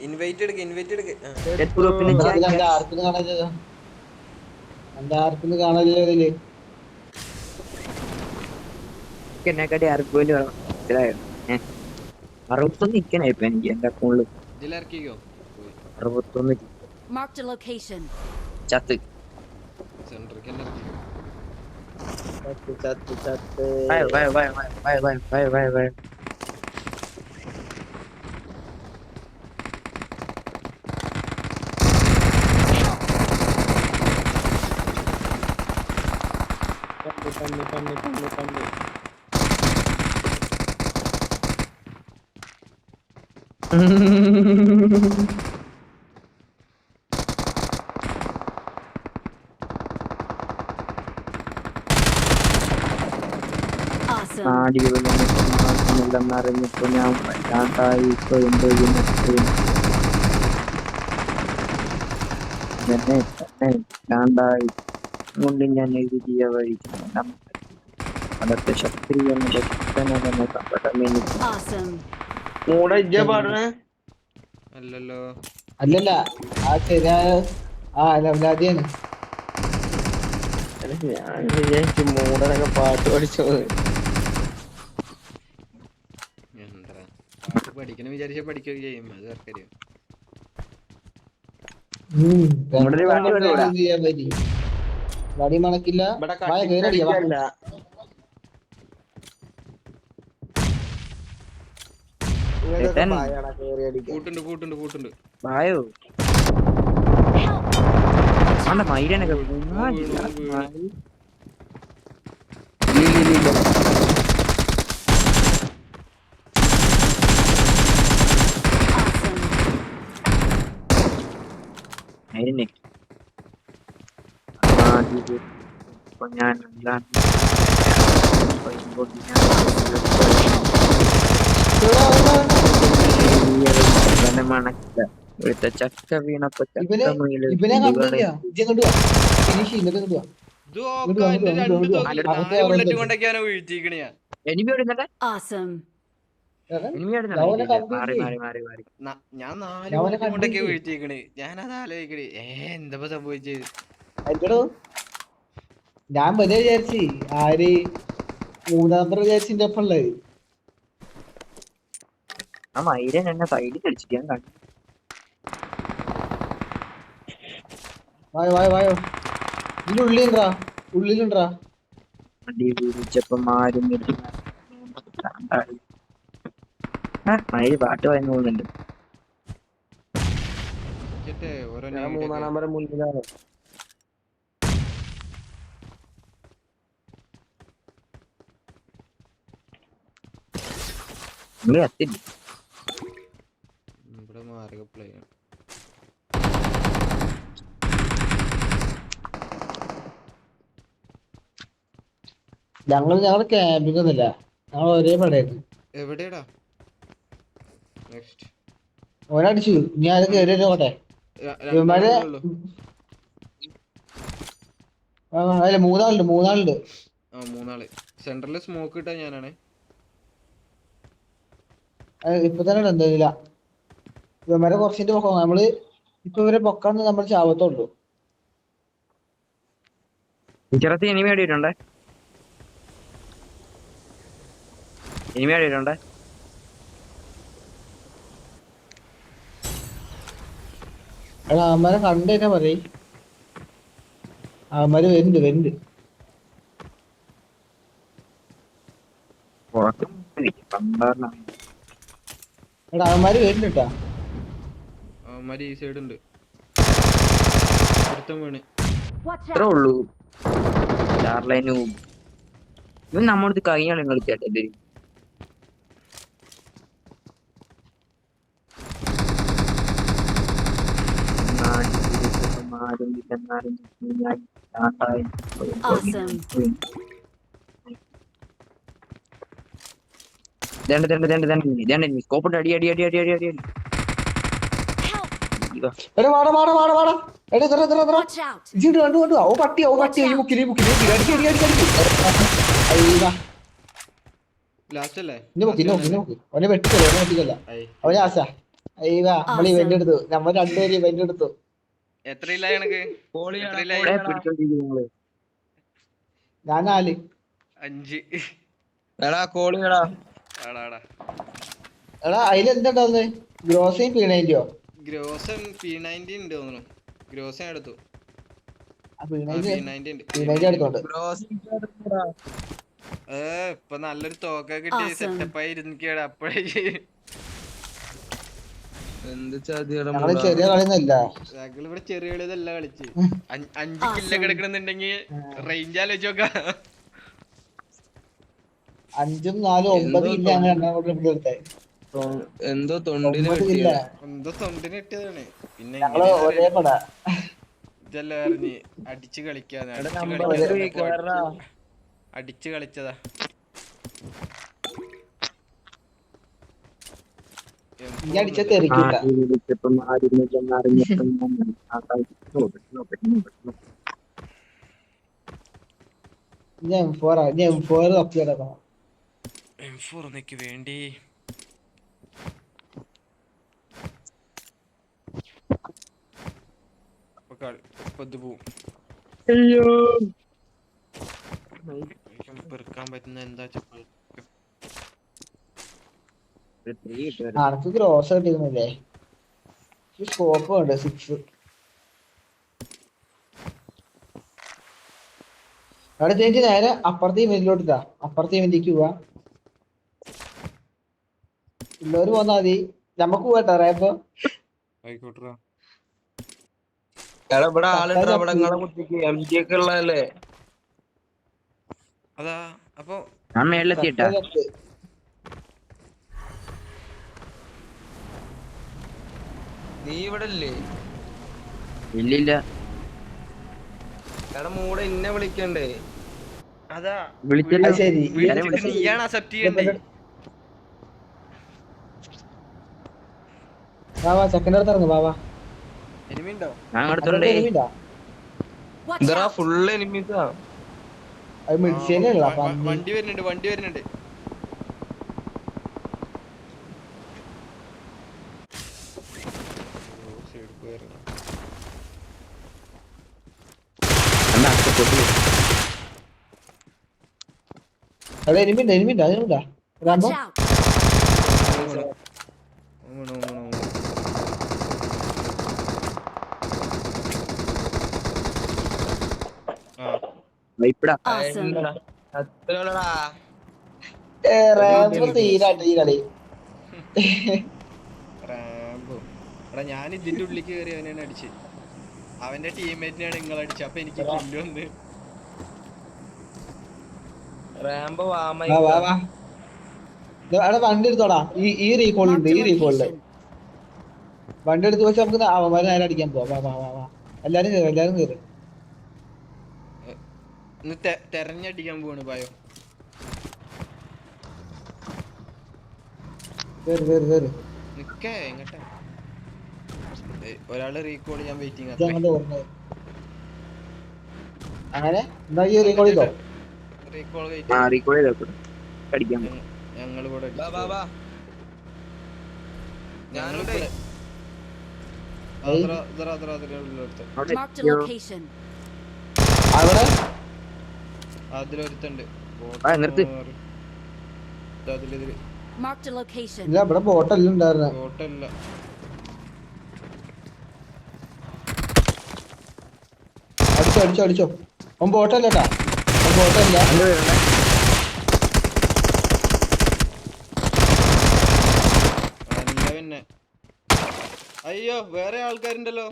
Invite എടുക്ക് എന്നെക്കാട്ടി 6 point വേണം മനസ്സിലായോ? 61 നിക്കണേ ഇപ്പൊ എനിക്ക് എന്റെ അക്കൗണ്ടില് 61 ചത്ത് വായോ. അറിഞ്ഞപ്പോ ഞാൻ വല്ലാണ്ടായി. ഇപ്പൊ എന്തോ വല്ലാണ്ടായി കൊണ്ട് ഞാൻ എഴുതിയ വഴി അതൊക്കെ ശക്തിയെ അല്ലല്ല ആ ശരിയായ ലവ്ലാദിയാണ്. ഞാൻ വിചാരിച്ചു മൂടനൊക്കെ പാട്ട് പഠിച്ചത്. പഠിക്കണം വിചാരിച്ച പഠിക്കുകയും ചെയ്യും. അത് ആർക്കറിയാം. വടി മണക്കില്ല. കൂട്ടുണ്ട് വായോ മൈരനൊക്കെ ഞാൻ മണക്കില്ല. ഇവിടുത്തെ ചക്ക വീണപ്പോ വീഴ്ത്തിക്കണ്. ഞാനത് ആലോചിക്കണേ എന്താ സംഭവിച്ചത്. ഞാൻ വരെ വിചാരിച്ച് ആര് 3 നമ്പർ വിചാരിച്ചിന്റെ ഒപ്പം ഉള്ളത്. ആ മൈരൻ എന്നെ സൈഡിൽ കളിച്ചിട്ട് ഞാൻ കണ്ടു. വായോ ഇതിന്റെ ഉള്ളിലുണ്ടാ വണ്ടി വിളിച്ചപ്പം ആരും മയില് പാട്ട് വായിന്ന് പോകുന്നുണ്ട്. 3 നമ്പർ മുന്നിലാണ്. കത്തില്ല ഇവിടെ മാർഗ പ്ലേ ഞങ്ങള് ക്യാമ്പിംഗ് ഒന്നുമില്ല. ഞങ്ങൾ ഒരേ പടയായിരുന്നു. എവിടെയാടാ നെക്സ്റ്റ് ഒരടിച്ചു. ഇനി അത് കയറിയോട്ടെ. അല്ല മൂന്നാളുണ്ട്. 3 സെന്ററിൽ സ്മോക്ക് ഇട്ടാ ഞാനാണ്. ഇപ്പൊ തന്നെ എന്തില്ല ഇവന്മാരെ കുറച്ചിട്ട് പൊക്കാം. നമ്മള് ഇപ്പൊ ഇവരെ പൊക്കാന്ന് നമ്മൾ ചാവത്തുള്ളൂ. ഇനിമി ആടിയിട്ടുണ്ടേ. എടാ അവന്മാരെ കണ്ടേറ്റാ പറയും. അവന്മാര് വരുന്നുണ്ട്. എടാ അവന്മാര് വരുന്നുണ്ടാ. അവന്മാര് ഈ സൈഡ് ഉണ്ട്. വീണ് ഇത്രേ ഉള്ളൂ. ഇവൻ നമ്മളടുത്ത് കഴിഞ്ഞാണ് കളിച്ചാട്ടെ. സ്കോപ്പിട്ട് അടി. ലാസ്റ്റ് അല്ലേ? അവനെ വെട്ടിക്കല്ല അവന് ആശ അയ്യ നമ്മള് ഇവന്റ് എടുത്തു, നമ്മൾ രണ്ടുപേരും ഇവന്റ് എടുത്തു. എത്രയില്ല എനക്ക്? ഞാൻ 4. 5. എടാ കോളിടാ. ആടാടാ. എടാ അതിലെന്താ ഗ്രോസയും പീണേന്റെയോ? ഗ്രോസം P90 ഉണ്ട് തോന്നുന്നു. ഗ്രോസം എടുത്തു. പീണേന്റ് P90 ഉണ്ട്. എടുത്തോണ്ട് ഇപ്പൊ നല്ലൊരു തോക്ക കിട്ടി സെറ്റപ്പ് ആയി ഇരുന്നിക്കാണ് അപ്പഴേ. എന്ത് ചതിയുടെ ഞങ്ങള് ചെറിയ കളിയൊന്നല്ല, ഇവിടെ ചെറിയ കളിയതല്ല കളിച്ച് 5 കില്ലൊക്കെ എടുക്കണമെന്നുണ്ടെങ്കിൽ റേഞ്ച് ആലോചിച്ച് നോക്കാം. 5, 4, 9 കില്ല അങ്ങനെ എടുത്തേ. എന്തോ തൊണ്ടിന് എന്തോ തൊണ്ടിന് കിട്ടിയതാണ്. പിന്നെ ഞങ്ങള് ഒരേ പട ഇതെല്ലാം അറിഞ്ഞ് അടിച്ച് കളിക്കാതെ അടിച്ച് കളിച്ചതാ. ഇനി അടിച്ച തെറിക്കൂല. M4 തപ്പി കിടക്കണം. M4 ഒന്നേക്ക് വേണ്ടി പെറുക്കാൻ പറ്റുന്ന എന്താ ആർക്ക് ഗ്രോസ് കിട്ടിയിരുന്നില്ലേ? സ്കോപ്പ് ഉണ്ട് 6. അവിടെ ചേച്ചി നേരെ അപ്പുറത്തെ ഇവന്റിലോട്ടാ, അപ്പുറത്തെ ഇവന്റിക്ക് പോവാ. ഉള്ളവര് പോന്നാ മതി, നമുക്ക് പോവാട്ടോ റാപ്പ്. ആയിക്കോട്ടെ. ഇവിടെ ആളുണ്ട്, അവിടെ നിങ്ങളെ കുട്ടിക്ക് MG ഒക്കെ ഉള്ളതല്ലേ? അതാ അപ്പൊ ഞാൻ മേളിലെത്തിട്ടാ. നീ ഇവിടെ ഇല്ലേ? ഇല്ലില്ല. എടാ മൂടെ ഇന്നെ വിളിക്കണ്ടേ? അതാ വിളിച്ചല്ലോ. ശരി, നീയാണ് അക്സെപ്റ്റ് ചെയ്യണ്ടേ? വാ സെക്കൻഡ് അടുത്ത് ഇറങ്ങും. വാ എനിമിണ്ടോ? ഞാൻ അടുത്തുണ്ടേ. ഇതാ ഫുള്ള് എനിമീസാ. അത് മിഡ്സേനല്ല. വണ്ടി വരുന്നുണ്ട്. അവിടെ എനിമിണ്ട് അതിനുണ്ടാ റാമ്പോ. റാമ്പോ തീരാട്ടോ ഈ കളി. ഞാൻ ഇതിന്റെ ഉള്ളിക്ക് കയറി അവനാണ് അടിച്ച്. അവന്റെ ടീംമേറ്റിനെയാണ് നിങ്ങൾ അടിച്ചത്. അപ്പൊ എനിക്ക് കില്ല് വന്ന്. റാമ്പോ അവിടെ വണ്ടി എടുത്തോടാ. ഈ റീകോളുണ്ട്. ഈ റീകോളില് വണ്ടി എടുത്ത് വെച്ച് നമുക്ക് അവന്മാരെ നേരെ അടിക്കാൻ പോവാ. വാ എല്ലാരും കേറ്. തെരഞ്ഞടിക്കാൻ പോവാണ് പായോ. കേറ്. നിക്കേ എങ്ങട്ടാ? ഒരാള് റീകോൾ ചെയ്യാൻ വെയിറ്റിംഗ്. അങ്ങനെ എന്താ ഈ റീകോൾ ചെയ്തോ? ഞങ്ങള് കൂടെ അതിലൊരുത്തുണ്ട്. ഇല്ല ഇവിടെ ബോട്ടല്ല ഉണ്ടായിരുന്നെ. ബോട്ടല്ല, അടിച്ചോ. അവൻ ബോട്ടല്ലേട്ടാ, ബോട്ടല്ല. പിന്നെ അയ്യോ വേറെ ആൾക്കാരുണ്ടല്ലോ.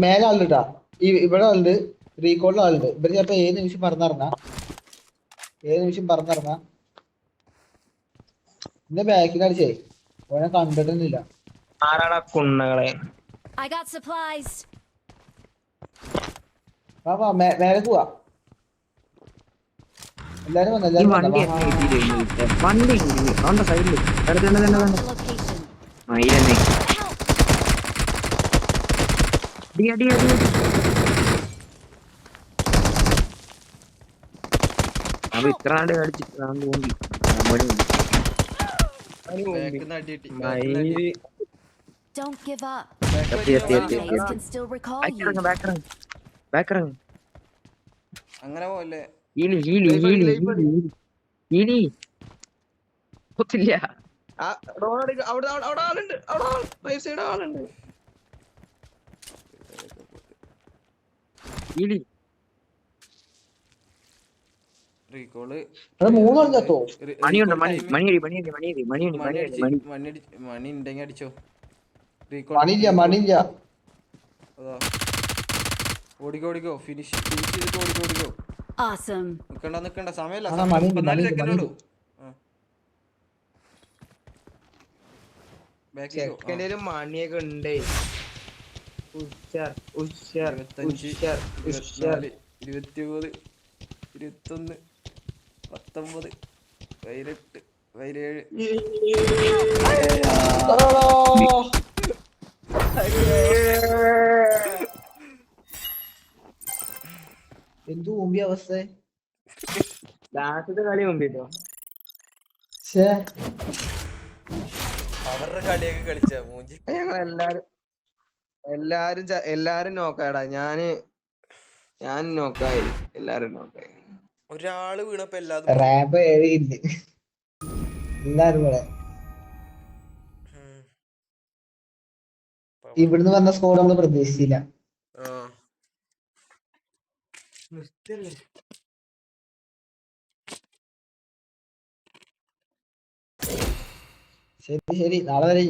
മേലെ ആളുണ്ടാ, ഇവിടെ ആളുണ്ട്, റീകോളിൽ ആളുണ്ട്. ഇവര് ചിലപ്പോ ഏത് നിമിഷം പറഞ്ഞിറങ്ങാം. എന്റെ ബാക്കിൽ അടിച്ചേ ഓനെ കണ്ടിട്ടൊന്നുമില്ല. ആരാടാ കുണ്ണകളെ? വാ മേലെ പോവാ. എല്ലാരും വന്നു. അടി അടി അടി അടി. അവൻ ഇത്ര നാട് കളിച്ചിട്ട് തോന്നി മണി ബാക്കിന്ന് അടി കിട്ടി മയില് Don't give up. എത്തി എത്തി എത്തി എത്തി Teammates can still recall you. ബാക്കിറങ്ങ് അങ്ങനെ പോലെ ഹീലി ഹീലി ഹീലി ഹീലി ഹീലി ഒത്തില്ല. അവിടെ ആളുണ്ട്, അവിടെ റൈറ്റ് സൈഡ് ആളുണ്ട്. ഹീലി റീകോള് അത് മൂന്നാളും ചത്തോ? മണിയുണ്ട് മണി ഉണ്ടെങ്കിൽ അടിച്ചോ. മണിയില്ല അതാ ഓടിക്കോ ഫിനിഷ് ചെയ്തിട്ട് ഓടിക്കോ. Awesome. നിക്കണ്ട സമയല്ല, ആടാ, മണിയുണ്ട്, 14 മണിയുണ്ട്, സെക്കൻഡ് ഉള്ളൂ. ചെക്കൻ്റെ ഒരു മണിയൊക്കെ ഉണ്ട്. ഉഷാർ ഉഷാർ 25, ഉഷാർ 24, 29, 21, 19, 18, 17. എന്തു മുമ്പി അവസ്ഥ. ലാസ്റ്റത്തെ കളി മുമ്പിട്ടോ. അവരുടെ കളിയൊക്കെ കളിച്ച മൂഞ്ചി. ഞങ്ങൾ എല്ലാരും നോക്കാടാ. ഞാൻ നോക്കായി, എല്ലാരും നോക്കായി. ഒരാള് വീണപ്പോ എല്ലാതും റാമ്പ് ഏഴില്ല എല്ലാരും കൂടെ. ഇവിടുന്ന് വന്ന സ്കോഡ് നമ്മള് പ്രതീക്ഷിച്ചില്ല. ശരി നാളെ വരെ.